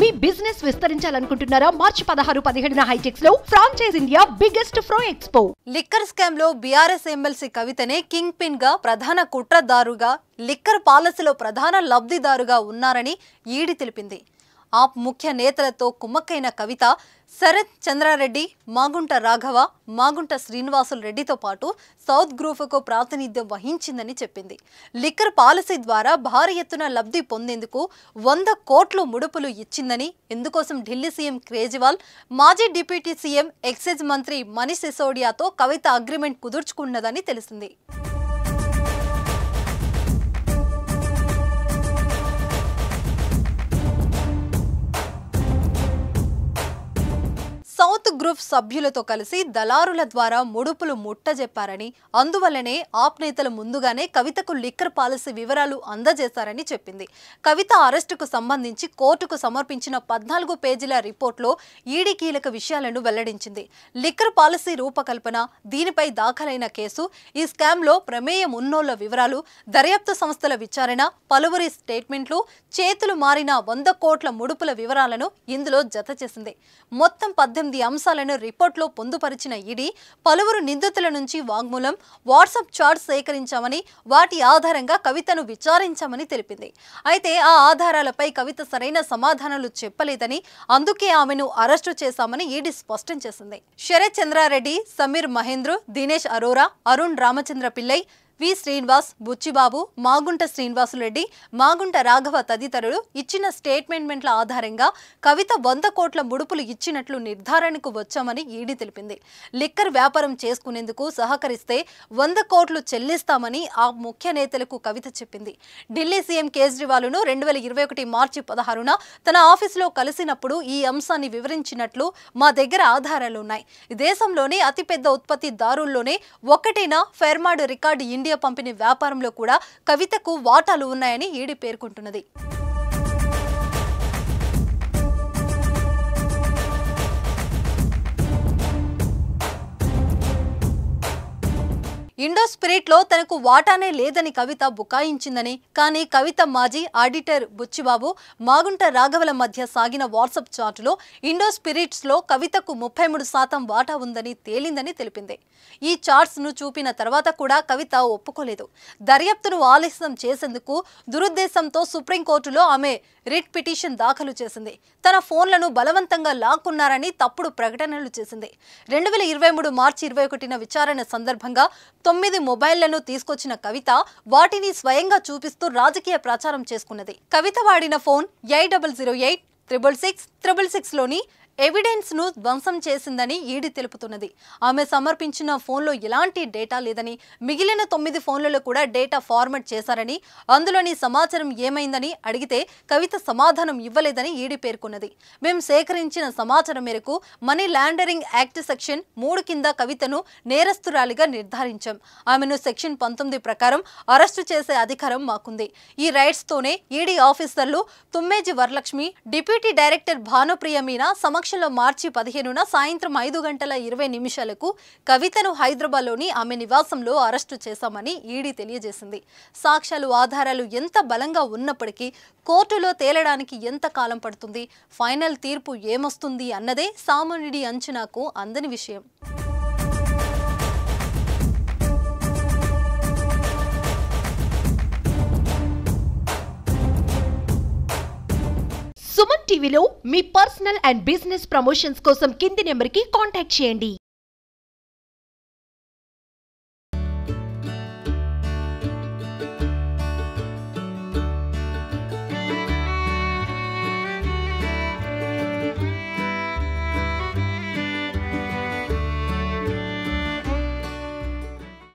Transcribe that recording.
మీ business విస్తరించాలనుకుంటున్నారా? మార్చి 16-17 హైటెక్స్ లో franchise India biggest ఫ్రో expo. Liquor scam లో BRS MLC కవితనే king pin గా, ప్రధాన కుట్రదారుగా, లిక్కర్ పాలసీలో ప్రధాన లబ్ధిదారుగా ఉన్నారని ఈడీ తెలిపింది. ఆప్ ముఖ్య నేతలతో కుమ్మక్కైన కవిత శరత్ చంద్రారెడ్డి, మాగుంట రాఘవ, మాగుంట శ్రీనివాసులు రెడ్డితో పాటు సౌత్ గ్రూపుకు ప్రాతినిధ్యం వహించిందని చెప్పింది. లిక్కర్ పాలసీ ద్వారా భారీ ఎత్తున లబ్ధి పొందేందుకు 100 కోట్లు ముడుపులు ఇచ్చిందని, ఇందుకోసం ఢిల్లీ సీఎం కేజ్రీవాల్, మాజీ డిప్యూటీ సీఎం, ఎక్సైజ్ మంత్రి మనీష్ సిసోడియాతో కవిత అగ్రిమెంట్ కుదుర్చుకున్నదని తెలిసింది. సౌత్ గ్రూప్ సభ్యులతో కలిసి దళారుల ద్వారా ముడుపులు ముట్టజెప్పారని, అందువల్లనే ఆప్ నేతలు ముందుగానే కవితకు లిక్కర్ పాలసీ వివరాలు అందజేశారని చెప్పింది. కవిత అరెస్టుకు సంబంధించి కోర్టుకు సమర్పించిన 14 పేజీల రిపోర్టులో ఈడీ కీలక విషయాలను వెల్లడించింది. లిక్కర్ పాలసీ రూపకల్పన, దీనిపై దాఖలైన కేసు, ఈ స్కామ్లో ప్రమేయం ఉన్నోళ్ల వివరాలు, దర్యాప్తు సంస్థల విచారణ, పలువురి స్టేట్మెంట్లు, చేతులు మారిన 100 కోట్ల ముడుపుల వివరాలను ఇందులో జత చేసింది. మొత్తం 18 అంశాలను రిపోర్ట్లో పొందుపరిచిన ఈడీ పలువురు నిందితుల నుంచి వాంగ్మూలం, వాట్సాప్ చాట్స్ సేకరించామని, వాటి ఆధారంగా కవితను విచారించామని తెలిపింది. అయితే ఆ ఆధారాలపై కవిత సరైన సమాధానాలు చెప్పలేదని, అందుకే ఆమెను అరెస్టు చేశామని ఈడీ స్పష్టం చేసింది. శరత్ చంద్రారెడ్డి, సమీర్ మహేంద్ర, దినేష్ అరోరా, అరుణ్ రామచంద్ర పిల్లై, వి శ్రీనివాస్, బుచ్చిబాబు, మాగుంట శ్రీనివాసులరెడ్డి, మాగుంట రాఘవ తదితరులు ఇచ్చిన స్టేట్మెంట్ల ఆధారంగా కవిత 100 కోట్ల ముడుపులు ఇచ్చినట్లు నిర్ధారణకు వచ్చామని ఈడీ తెలిపింది. లిక్కర్ వ్యాపారం చేసుకునేందుకు సహకరిస్తే 100 కోట్లు చెల్లిస్తామని ఆ ముఖ్య నేతలకు కవిత చెప్పింది. ఢిల్లీ సీఎం కేజ్రీవాల్ను 2021 మార్చి 16న తన ఆఫీసులో కలిసినప్పుడు ఈ అంశాన్ని వివరించినట్లు మా దగ్గర ఆధారాలున్నాయి. దేశంలోనే అతిపెద్ద ఉత్పత్తిదారుల్లోనే ఒకటైన ఫెర్మాడ్ రికార్డు ఇండియా పంపిణీ వ్యాపారంలో కూడా కవితకు వాటాలు ఉన్నాయని ఈడీ పేర్కొంటున్నది. ఇండో స్పిరిట్ లో తనకు వాటానే లేదని కవిత బుకాయించిందని, కానీ కవిత మాజీ ఆడిటర్ బుచ్చిబాబు, మాగుంట రాఘవల మధ్య సాగిన వాట్సాప్ చాటులో ఇండో స్పిరిట్స్ లో కవితకు 33% వాటా ఉందని తేలిందని తెలిపింది. ఈ చాట్స్ ను చూపిన తర్వాత కూడా కవిత ఒప్పుకోలేదు. దర్యాప్తును ఆలస్యం చేసేందుకు దురుద్దేశంతో సుప్రీంకోర్టులో ఆమె రిట్ పిటిషన్ దాఖలు చేసింది. తన ఫోన్లను బలవంతంగా లాక్కున్నారని తప్పుడు ప్రకటనలు చేసింది. 2023 మార్చి 21న విచారణ సందర్భంగా 9 మొబైళ్లను తీసుకొచ్చిన కవిత వాటిని స్వయంగా చూపిస్తూ రాజకీయ ప్రచారం చేసుకున్నది. కవిత వాడిన ఫోన్ 8008 666 666 లోని ఎవిడెన్స్ ను ధ్వంసం చేసిందని ఈడీ తెలుపుతున్నది. ఆమె సమర్పించిన ఫోన్లో ఎలాంటి డేటా లేదని, మిగిలిన 9 ఫోన్లలో కూడా డేటా ఫార్మాట్ చేశారని, అందులోని సమాచారం ఏమైందని అడిగితే కవిత సమాధానం ఇవ్వలేదని ఈడీ పేర్కొన్నది. మేము సేకరించిన సమాచారం మేరకు మనీ లాండరింగ్ యాక్ట్ సెక్షన్ 3 కింద కవితను నేరస్తురాలిగా నిర్ధారించాం. ఆమెను సెక్షన్ 19 ప్రకారం అరెస్టు చేసే అధికారం మాకుంది. ఈ రైట్స్ తోనే ఈడీ ఆఫీసర్లు తుమ్మేజి వరలక్ష్మి, డిప్యూటీ డైరెక్టర్ భానుప్రియ మీనా సమక్షంలో మార్చి 15న సాయంత్రం 5:20 కవితను హైదరాబాద్లోని ఆమె నివాసంలో అరెస్టు చేశామని ఈడీ తెలియజేసింది. సాక్ష్యాలు, ఆధారాలు ఎంత బలంగా ఉన్నప్పటికీ కోర్టులో తేలడానికి ఎంత కాలం పడుతుంది, ఫైనల్ తీర్పు ఏమొస్తుంది అన్నదే సామాన్యుడి అంచనాకు అందని విషయం. సుమన్ టీవీలో మీ పర్సనల్ అండ్ బిజినెస్ ప్రమోషన్స్ కోసం కింది నెంబర్కి కాంటాక్ట్ చేయండి.